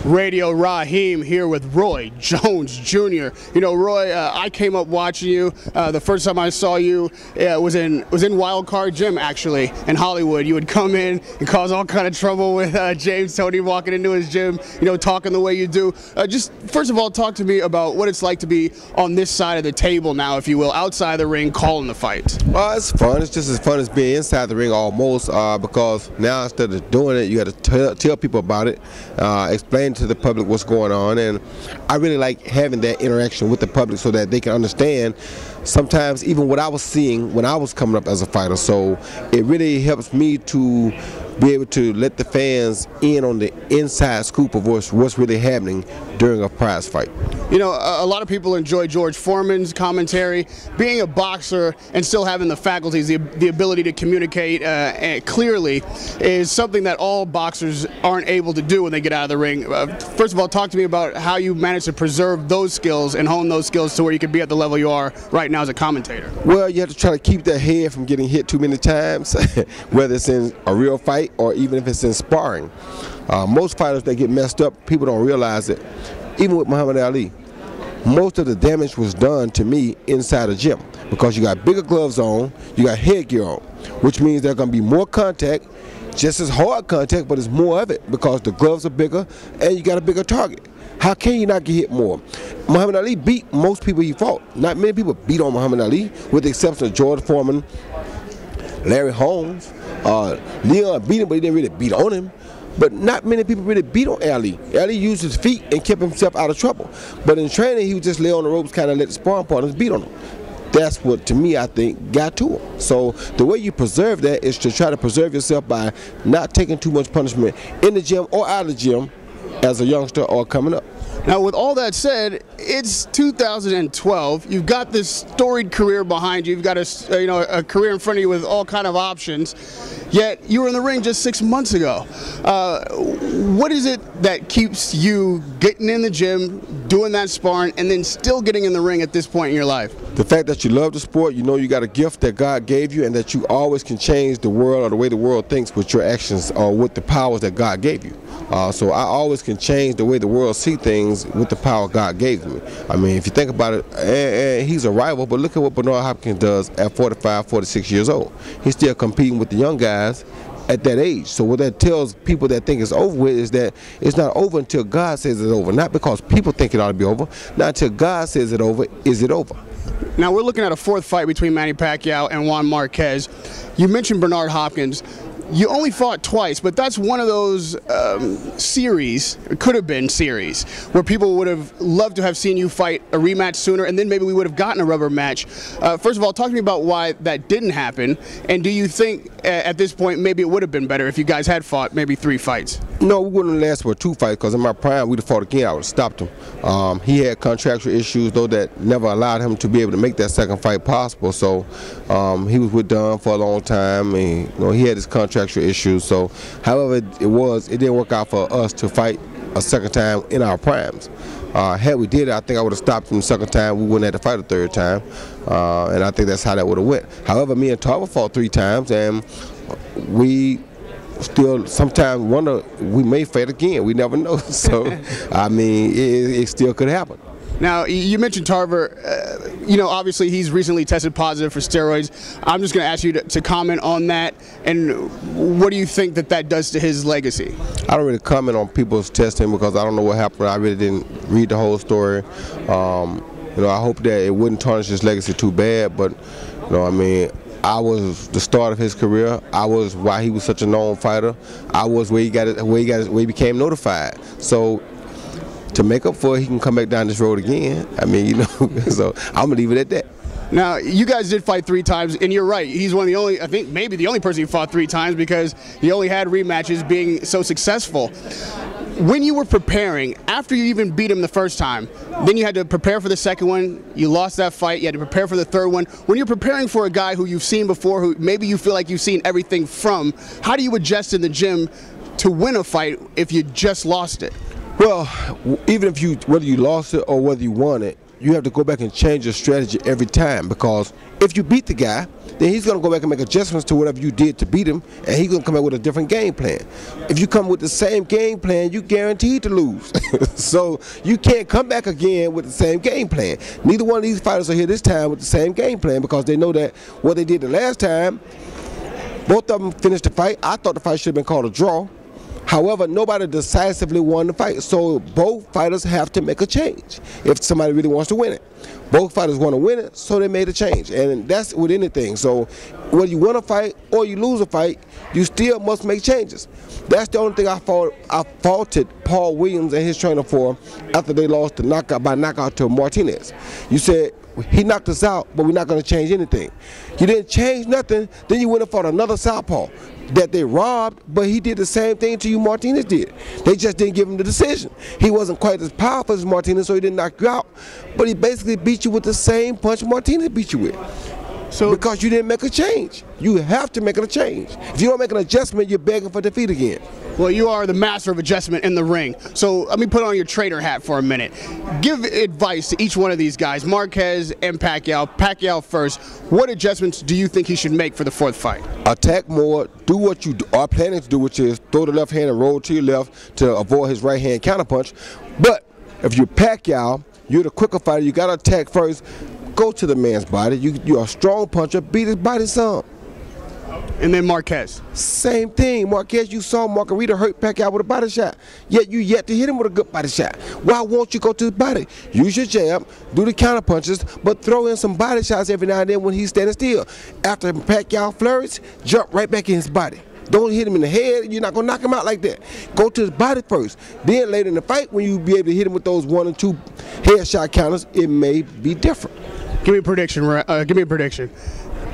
Radio Rahim here with Roy Jones Jr. You know, Roy, I came up watching you. The first time I saw you was in Wild Card Gym, actually, in Hollywood. You would come in and cause all kind of trouble with James Toney walking into his gym, you know, talking the way you do. Just first of all, talk to me about what it's like to be on this side of the table now, if you will, outside the ring, calling the fight. Well, it's fun. It's just as fun as being inside the ring almost, because now instead of doing it, you got to tell people about it, explain to the public what's going on, and I really like having that interaction with the public so that they can understand sometimes even what I was seeing when I was coming up as a fighter. So it really helps me to be able to let the fans in on the inside scoop of what's really happening during a prize fight. You know, a lot of people enjoy George Foreman's commentary. Being a boxer and still having the faculties, the ability to communicate clearly is something that all boxers aren't able to do when they get out of the ring. First of all, talk to me about how you manage to preserve those skills and hone those skills to where you can be at the level you are right now as a commentator. Well, you have to try to keep that head from getting hit too many times, whether it's in a real fight or even if it's in sparring. Most fighters that get messed up, people don't realize it. Even with Muhammad Ali, most of the damage was done to me inside the gym because you got bigger gloves on, you got headgear on, which means there's going to be more contact, just as hard contact, but it's more of it because the gloves are bigger and you got a bigger target. How can you not get hit more? Muhammad Ali beat most people he fought. Not many people beat on Muhammad Ali, with the exception of George Foreman, Larry Holmes. Leon beat him, but he didn't really beat on him. But not many people really beat on Ali. Ali used his feet and kept himself out of trouble. But in training, he would just lay on the ropes, kind of let the sparring partners beat on him. That's what, to me, I think, got to him. So the way you preserve that is to try to preserve yourself by not taking too much punishment in the gym or out of the gym as a youngster or coming up. Now, with all that said, it's 2012. You've got this storied career behind you. You've got a career in front of you with all kind of options. Yet you were in the ring just 6 months ago. What is it that keeps you getting in the gym, doing that sparring, and then still getting in the ring at this point in your life? The fact that you love the sport, you know you got a gift that God gave you, and that you always can change the world or the way the world thinks with your actions or with the powers that God gave you. So I always can change the way the world see things with the power God gave me. I mean, if you think about it, and he's a rival, but look at what Bernard Hopkins does at 45, 46 years old. He's still competing with the young guys at that age. So what that tells people that think it's over with is that it's not over until God says it's over. Not because people think it ought to be over. Not until God says it's over, is it over. Now we're looking at a fourth fight between Manny Pacquiao and Juan Marquez. You mentioned Bernard Hopkins. You only fought twice, but that's one of those series, it could have been series, where people would have loved to have seen you fight a rematch sooner, and then maybe we would have gotten a rubber match. First of all, talk to me about why that didn't happen, and do you think at this point maybe it would have been better if you guys had fought maybe 3 fights? No, we wouldn't have lasted for 2 fights, because in my prime we'd have fought again. I would have stopped him. He had contractual issues, though, that never allowed him to be able to make that second fight possible. So he was with Dunn for a long time, and he had his contractual issues. So however it didn't work out for us to fight a second time in our primes. Had we did it, I think I would have stopped him the second time. We wouldn't have to fight a third time, and I think that's how that would have went. However, me and Tarver fought 3 times, and we still sometimes wonder we may fight again. We never know. So I mean, it still could happen. Now, you mentioned Tarver. Obviously he's recently tested positive for steroids. I'm just going to ask you to comment on that, and what do you think that does to his legacy? I don't really comment on people's testing because I don't know what happened. I really didn't read the whole story. I hope that it wouldn't tarnish his legacy too bad, but I mean, I was the start of his career. I was why he was such a known fighter. I was where he became notified. So to make up for it, he can come back down this road again. I mean, so I'm gonna leave it at that. Now, you guys did fight 3 times, and you're right. He's one of the only, I think maybe the only person who fought 3 times because he only had rematches being so successful. When you were preparing, after you even beat him the first time, then you had to prepare for the second one, you lost that fight, you had to prepare for the third one. When you're preparing for a guy who you've seen before, who maybe you feel like you've seen everything from, how do you adjust in the gym to win a fight if you just lost it? Well, even if whether you lost it or whether you won it, you have to go back and change your strategy every time, because if you beat the guy, then he's going to go back and make adjustments to whatever you did to beat him, and he's going to come out with a different game plan. If you come with the same game plan, you're guaranteed to lose. So you can't come back again with the same game plan. Neither one of these fighters are here this time with the same game plan because they know that what they did the last time, both of them finished the fight. I thought the fight should have been called a draw. However, nobody decisively won the fight, so both fighters have to make a change if somebody really wants to win it. Both fighters want to win it, so they made a change, and that's with anything. So whether you win a fight or you lose a fight, you still must make changes. That's the only thing I faulted Paul Williams and his trainer for after they lost the knockout to Martinez. You said, he knocked us out, but we're not going to change anything. You didn't change nothing, then you went and fought another southpaw that they robbed, but he did the same thing to you Martinez did. They just didn't give him the decision. He wasn't quite as powerful as Martinez, so he didn't knock you out, but he basically beat you with the same punch Martinez beat you with. So, because you didn't make a change. You have to make a change. If you don't make an adjustment, you're begging for defeat again. Well, you are the master of adjustment in the ring. So let me put on your trainer hat for a minute. Give advice to each one of these guys, Marquez and Pacquiao. Pacquiao first. What adjustments do you think he should make for the fourth fight? Attack more. Do what you are planning to do, which is throw the left hand and roll to your left to avoid his right hand counterpunch. But if you're Pacquiao, you're the quicker fighter. You got to attack first. Go to the man's body. You're a strong puncher. Beat his body some. And then Marquez. Same thing. Marquez, you saw Margarita hurt Pacquiao with a body shot. Yet you yet to hit him with a good body shot. Why won't you go to his body? Use your jab, do the counter punches, but throw in some body shots every now and then when he's standing still. After Pacquiao flurries, jump right back in his body. Don't hit him in the head. You're not going to knock him out like that. Go to his body first. Then later in the fight, when you be able to hit him with those 1 and 2 headshot counters, it may be different. Give me a prediction. Give me a prediction.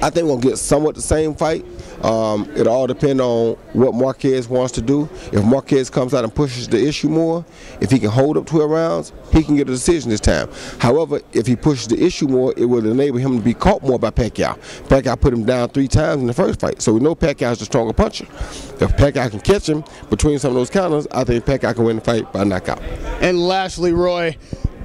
I think we're going to get somewhat the same fight. It all depends on what Marquez wants to do. If Marquez comes out and pushes the issue more, if he can hold up 12 rounds, he can get a decision this time. However, if he pushes the issue more, it will enable him to be caught more by Pacquiao. Pacquiao put him down 3 times in the first fight, so we know Pacquiao is the stronger puncher. If Pacquiao can catch him between some of those counters, I think Pacquiao can win the fight by knockout. And lastly, Roy,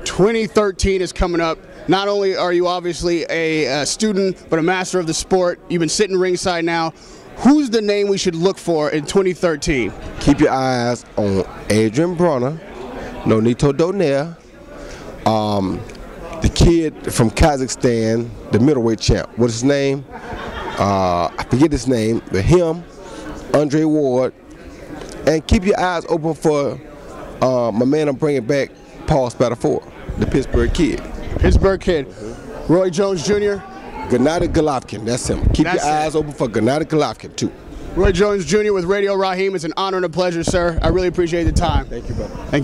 2013 is coming up. Not only are you obviously a student, but a master of the sport. You've been sitting ringside now. Who's the name we should look for in 2013? Keep your eyes on Adrian Bronner, Nonito Donaire, the kid from Kazakhstan, the middleweight champ. What's his name? I forget his name. Him, Andre Ward, and keep your eyes open for my man I'm bringing back, Paul Spadafore, the Pittsburgh kid. Pittsburgh kid. Roy Jones Jr. Gennady Golovkin, that's him. Keep your eyes open for Gennady Golovkin too. Roy Jones Jr. with Radio Rahim. It's an honor and a pleasure, sir. I really appreciate the time. Thank you, brother. Thank you.